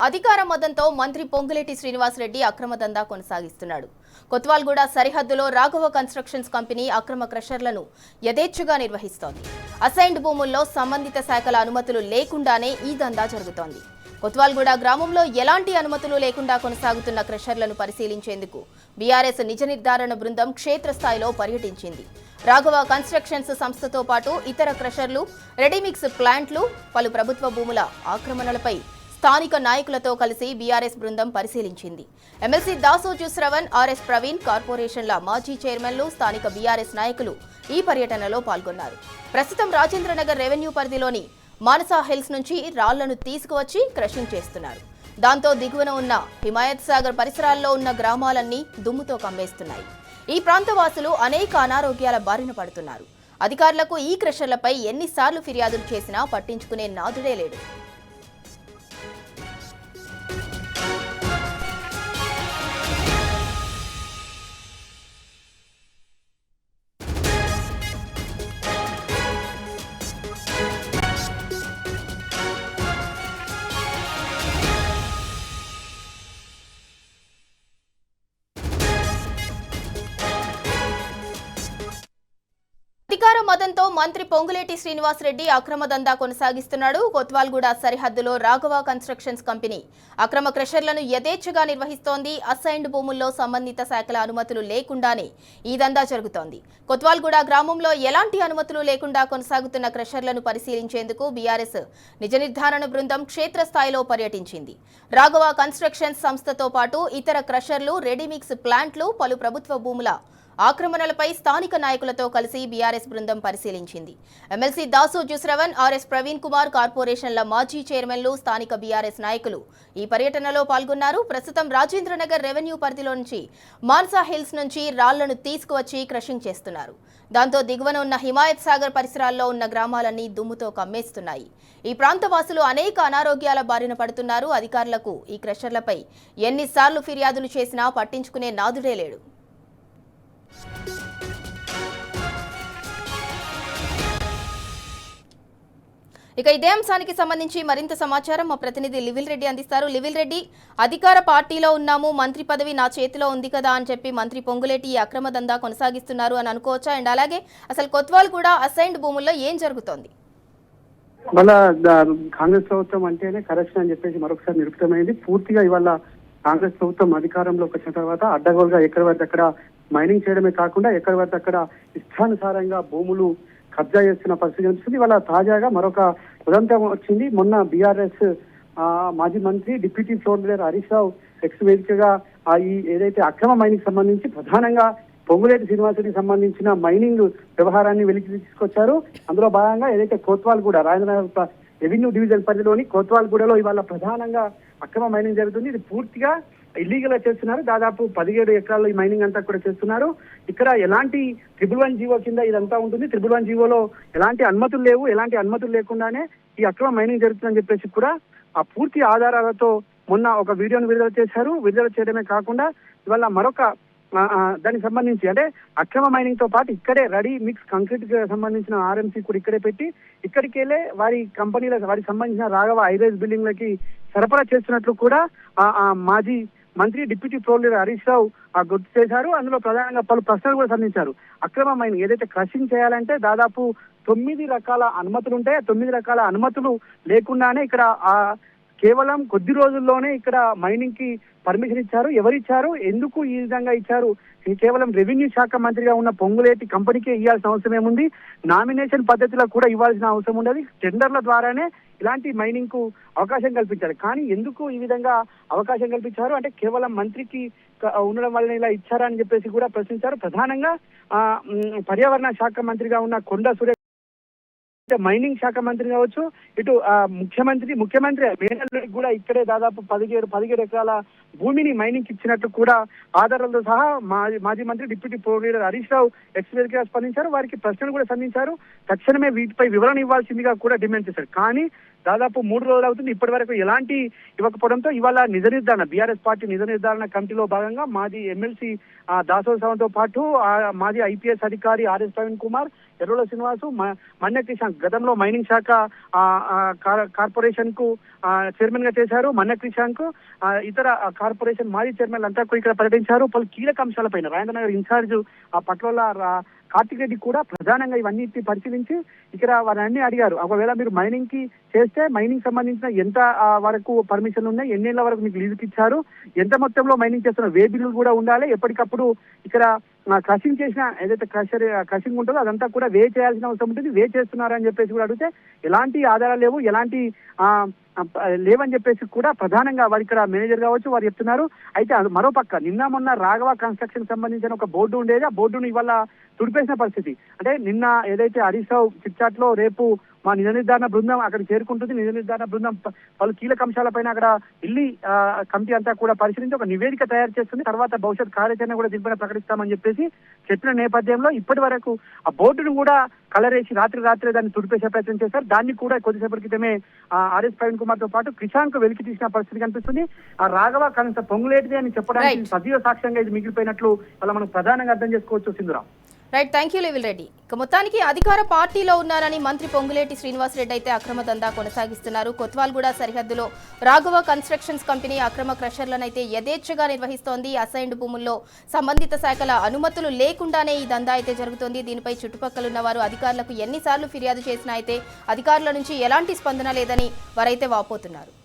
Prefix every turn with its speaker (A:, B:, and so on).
A: అధికార మదంతో మంత్రి పొంగులేటి శ్రీనివాసరెడ్డి అక్రమ దందా కొనసాగిస్తున్నాడు. కొత్వాల్గూడ సరిహద్దులో రాఘవ కన్స్ట్రక్షన్స్ కంపెనీ అక్రమ క్రషర్లను యథేచ్ఛగా నిర్వహిస్తోంది. అసైన్డ్ భూముల్లో సంబంధిత శాఖల అనుమతులు లేకుండానే ఈ దందా జరుగుతోంది. కొత్వాల్గూడ గ్రామంలో ఎలాంటి అనుమతులు లేకుండా కొనసాగుతున్న క్రషర్లను పరిశీలించేందుకు బీఆర్ఎస్ నిజ నిర్ధారణ బృందం క్షేత్రస్థాయిలో పర్యటించింది. రాఘవ కన్స్ట్రక్షన్స్ సంస్థతో పాటు ఇతర క్రషర్లు, రెడీమిక్స్ ప్లాంట్లు, పలు ప్రభుత్వ భూముల ఆక్రమణలపై స్థానిక నాయకులతో కలిసి బీఆర్ఎస్ బృందం పరిశీలించింది. ఎమ్మెల్సీ దాసోజు శ్రవణ్, ఆర్ఎస్ ప్రవీణ్, కార్పొరేషన్ల మాజీ చైర్మన్లు, స్థానిక బీఆర్ఎస్ నాయకులు ఈ పర్యటనలో పాల్గొన్నారు. ప్రస్తుతం రాజేంద్రనగర్ రెవెన్యూ పరిధిలోని మానసా హిల్స్ నుంచి రాళ్లను తీసుకువచ్చి క్రషింగ్ చేస్తున్నారు. దాంతో దిగువన ఉన్న హిమాయత్ సాగర్ పరిసరాల్లో ఉన్న గ్రామాలన్నీ దుమ్ముతో కమ్మేస్తున్నాయి. ఈ ప్రాంతవాసులు అనేక అనారోగ్యాల బారిన పడుతున్నారు. అధికారులకు ఈ క్రషర్లపై ఎన్నిసార్లు ఫిర్యాదులు చేసినా పట్టించుకునే నాదుడే లేడు. అధికార మదంతో మంత్రి పొంగులేటి శ్రీనివాసరెడ్డి అక్రమ దందా కొనసాగిస్తున్నాడు. కొత్వాల్గూడ సరిహద్దులో రాఘవ కన్స్ట్రక్షన్స్ కంపెనీ అక్రమ క్రషర్లను యథేచ్ఛగా నిర్వహిస్తోంది. అసైన్డ్ భూముల్లో సంబంధిత శాఖల అనుమతులు లేకుండానే ఈ దందా జరుగుతోంది. కొత్వాల్గూడ గ్రామంలో ఎలాంటి అనుమతులు లేకుండా కొనసాగుతున్న క్రషర్లను పరిశీలించేందుకు బీఆర్ఎస్ నిజ నిర్ధారణ బృందం క్షేత్రస్థాయిలో పర్యటించింది. రాఘవ కన్స్ట్రక్షన్స్ సంస్థతో పాటు ఇతర క్రషర్లు, రెడీమిక్స్ ప్లాంట్లు, పలు ప్రభుత్వ భూముల ఆక్రమణలపై స్థానిక నాయకులతో కలిసి బీఆర్ఎస్ బృందం పరిశీలించింది. ఎమ్మెల్సీ దాసోజు శ్రవణ్, ఆర్ఎస్ ప్రవీణ్ కుమార్, కార్పొరేషన్ల మాజీ చైర్మన్లు, స్థానిక బీఆర్ఎస్ నాయకులు ఈ పర్యటనలో పాల్గొన్నారు. ప్రస్తుతం రాజేంద్రనగర్ రెవెన్యూ పరిధిలో నుంచి మాన్సా హిల్స్ నుంచి రాళ్లను తీసుకువచ్చి క్రషింగ్ చేస్తున్నారు. దాంతో దిగువన ఉన్న హిమాయత్ సాగర్ పరిసరాల్లో ఉన్న గ్రామాలన్నీ దుమ్ముతో కమ్మేస్తున్నాయి. ఈ ప్రాంతవాసులు అనేక అనారోగ్యాల బారిన పడుతున్నారు. అధికారులకు ఈ క్రషర్లపై ఎన్నిసార్లు ఫిర్యాదులు చేసినా పట్టించుకునే నాదుడే లేడు. ఇక ఇదే అంశానికి సంబంధించి మరింత సమాచారం మా ప్రతినిధి లివిల్ రెడ్డి అందిస్తారు. లివిల్ రెడ్డి, అధికార పార్టీలో ఉన్నాము, మంత్రి పదవి నా చేతిలో ఉంది కదా అని చెప్పి మంత్రి పొంగులేటి ఈ అక్రమ దందా కొనసాగిస్తున్నారు అని అనుకోవచ్చా? అండ్ అలాగే అసలు కొత్వాల్గూడ అసైన్డ్ భూముల్లో ఏం జరుగుతోంది?
B: ఇవాళ కాంగ్రెస్ ప్రభుత్వం అంటేనే కరప్షన్ అని చెప్పేసి మరొకసారి నిరూపితమైంది. పూర్తిగా ఇవాళ కాంగ్రెస్ ప్రభుత్వం అధికారంలోకి వచ్చిన తర్వాత అడ్డగోలుగా ఎక్కడి వరకు అక్కడ మైనింగ్ చేయడమే కాకుండా ఎక్కడి వరకు అక్కడ ఇష్టానుసారంగా భూములు కబ్జా చేస్తున్న పరిస్థితి కనిపిస్తుంది. ఇవాళ తాజాగా మరొక ఉదంతం వచ్చింది. మొన్న బీఆర్ఎస్ మాజీ మంత్రి deputy floor leader Harish Rao X వేదికగా ఈ ఏదైతే అక్రమ మైనింగ్ సంబంధించి ప్రధానంగా పొంగులేటి శ్రీనివాసరెడ్డికి సంబంధించిన మైనింగ్ వ్యవహారాన్ని వెలికి తీసుకొచ్చారు. అందులో భాగంగా ఏదైతే కోత్వాల్గూడ రాజేంద్రనగర్ రెవెన్యూ డివిజన్ పరిధిలోని కోత్వాల్గూడలో ఇవాళ ప్రధానంగా అక్రమ మైనింగ్ జరుగుతుంది. ఇది పూర్తిగా ఇల్లీగల్ గా చేస్తున్నారు. దాదాపు 17 ఎకరాల్లో ఈ మైనింగ్ అంతా కూడా చేస్తున్నారు. ఇక్కడ ఎలాంటి 111 జీవో కింద ఇదంతా ఉంటుంది. 111 జీవోలో ఎలాంటి అనుమతులు లేవు. ఎలాంటి అనుమతులు లేకుండానే ఈ అక్రమ మైనింగ్ జరుగుతుందని చెప్పేసి కూడా ఆ పూర్తి ఆధారాలతో మొన్న ఒక వీడియోను విడుదల చేశారు. విడుదల చేయడమే కాకుండా ఇవాళ మరొక దానికి సంబంధించి అంటే అక్రమ మైనింగ్ తో పాటు ఇక్కడే రెడీ మిక్స్ కంక్రీట్ కి సంబంధించిన ఆర్ఎంసీ కూడా ఇక్కడే పెట్టి ఇక్కడికి వెళ్ళే వారి కంపెనీల వారికి సంబంధించిన రాఘవ హైరైజ్ బిల్డింగ్లకి సరఫరా చేస్తున్నట్లు కూడా మాజీ మంత్రి deputy floor leader Harish Rao గుర్తు చేశారు. అందులో ప్రధానంగా పలు ప్రశ్నలు కూడా సంధించారు. అక్రమ మైనింగ్ ఏదైతే క్రషింగ్ చేయాలంటే దాదాపు 9 రకాల అనుమతులు ఉంటాయి. 9 రకాల అనుమతులు లేకుండానే ఇక్కడ కేవలం కొద్ది రోజుల్లోనే ఇక్కడ మైనింగ్ కి పర్మిషన్ ఇచ్చారు. ఎవరిచ్చారు, ఎందుకు ఈ విధంగా ఇచ్చారు? కేవలం రెవెన్యూ శాఖ మంత్రిగా ఉన్న పొంగులేటి కంపెనీకే ఇవ్వాల్సిన అవసరం ఏముంది? నామినేషన్ పద్ధతిలో కూడా ఇవ్వాల్సిన అవసరం ఉండదు. టెండర్ల ద్వారానే ఇలాంటి మైనింగ్ కు అవకాశం కల్పించారు. కానీ ఎందుకు ఈ విధంగా అవకాశం కల్పించారు అంటే కేవలం మంత్రికి ఉండడం వల్ల ఇలా ఇచ్చారని చెప్పేసి కూడా ప్రశ్నించారు. ప్రధానంగా పర్యావరణ శాఖ మంత్రిగా ఉన్న కొండా సురేఖ మైనింగ్ శాఖ మంత్రి కావచ్చు, ఇటు ముఖ్యమంత్రి మేనల్లుడికి కూడా ఇక్కడే దాదాపు 17 ఎకరాల భూమిని మైనింగ్ ఇచ్చినట్టు కూడా ఆధారాలతో సహా మాజీ మంత్రి deputy floor leader Harish Rao X గా స్పందించారు. వారికి ప్రశ్నలు కూడా సంధించారు. తక్షణమే వీటిపై వివరణ ఇవ్వాల్సిందిగా కూడా డిమాండ్ చేశారు. కానీ దాదాపు 3 రోజులు అవుతుంది. ఇప్పటి వరకు ఎలాంటి ఇవ్వకపోవడంతో ఇవాళ నిజ నిర్ధారణ బీఆర్ఎస్ పార్టీ నిజ నిర్ధారణ కమిటీలో భాగంగా మాజీ ఎమ్మెల్సీ దాసోత్సవంతో పాటు మాజీ ఐపీఎస్ అధికారి ఆర్ఎస్ ప్రవీణ్ కుమార్, ఎర్రోల శ్రీనివాసు, మన్నె క్రిషాంక్ గతంలో మైనింగ్ శాఖ కార్పొరేషన్ కు చైర్మన్ గా చేశారు. మన్నె క్రిషాంక్ ఇతర కార్పొరేషన్ మాజీ చైర్మన్ అంతా కూడా ఇక్కడ పర్యటించారు. పలు కీలక అంశాలపైన రాజేంద్రనగర్ ఇన్ఛార్జ్ పట్లోల కార్తిక్ రెడ్డి కూడా ప్రధానంగా ఇవన్నీ పరిశీలించి ఇక్కడ వారిని అడిగారు. ఒకవేళ మీరు మైనింగ్ కి చేస్తే మైనింగ్ సంబంధించిన ఎంత వరకు పర్మిషన్ ఉన్నాయి, ఎన్నేళ్ల వరకు మీకు లీజుకి ఇచ్చారు, ఎంత మొత్తంలో మైనింగ్ చేస్తున్న వే బిల్లులు కూడా ఉండాలి, ఎప్పటికప్పుడు ఇక్కడ క్రషింగ్ చేసిన ఏదైతే క్రషింగ్ ఉంటుందో అదంతా కూడా వే చేయాల్సిన అవసరం ఉంటుంది, వే చేస్తున్నారని చెప్పేసి కూడా అడిగితే ఎలాంటి ఆధారాలు లేవు, ఎలాంటి లేవని చెప్పేసి కూడా ప్రధానంగా వారు ఇక్కడ మేనేజర్ కావచ్చు వారు చెప్తున్నారు. అయితే మరోపక్క నిన్న మొన్న రాఘవ కన్స్ట్రక్షన్ సంబంధించిన ఒక బోర్డు ఉండేది, ఆ బోర్డును ఇవాళ తుడిపేసిన పరిస్థితి. అంటే నిన్న ఏదైతే హరీష్ రావు చిట్చాట్ లో రేపు మా నిజ నిర్ధారణ బృందం అక్కడ చేరుకుంటుంది. నిజ నిర్ధారణ బృందం పలు కీలక అంశాలపైన అక్కడ ఢిల్లీ కమిటీ అంతా కూడా పరిశీలించి ఒక నివేదిక తయారు చేస్తుంది. తర్వాత భవిష్యత్ కార్యాచరణ కూడా దీనిపైన ప్రకటిస్తామని చెప్పేసి చెప్పిన నేపథ్యంలో ఇప్పటి వరకు ఆ బోర్డును కూడా కలరేసి రాత్రి దాన్ని తుడిపేసే ప్రయత్నం చేశారు. దాన్ని కూడా కొద్దిసేపటి క్రితమే ఆర్ఎస్ ప్రవీణ్ కుమార్ తో పాటు క్రిషాంక్ వెలికి తీసిన పరిస్థితి కనిపిస్తుంది. ఆ రాఘవ కనీస పొంగులేటిది అని చెప్పడానికి సజీవ సాక్ష్యంగా ఇది మిగిలిపోయినట్లు అలా మనం ప్రధానంగా అర్థం చేసుకోవచ్చు. Sindhura.
A: Right, thank you level Reddy. ఇక మొత్తానికి అధికార పార్టీలో ఉన్నారని మంత్రి పొంగులేటి శ్రీనివాసరెడ్డి అయితే అక్రమ దందా కొనసాగిస్తున్నారు. కొత్వాల్గూడ సరిహద్దులో రాఘవ కన్స్ట్రక్షన్స్ కంపెనీ అక్రమ క్రషర్లను అయితే యథేచ్ఛగా నిర్వహిస్తోంది. అసైన్డ్ భూముల్లో సంబంధిత శాఖల అనుమతులు లేకుండానే ఈ దందా అయితే జరుగుతోంది. దీనిపై చుట్టుపక్కలున్న వారు అధికారులకు ఎన్నిసార్లు ఫిర్యాదు చేసినా అయితే అధికారుల నుంచి ఎలాంటి స్పందన లేదని వారైతే వాపోతున్నారు.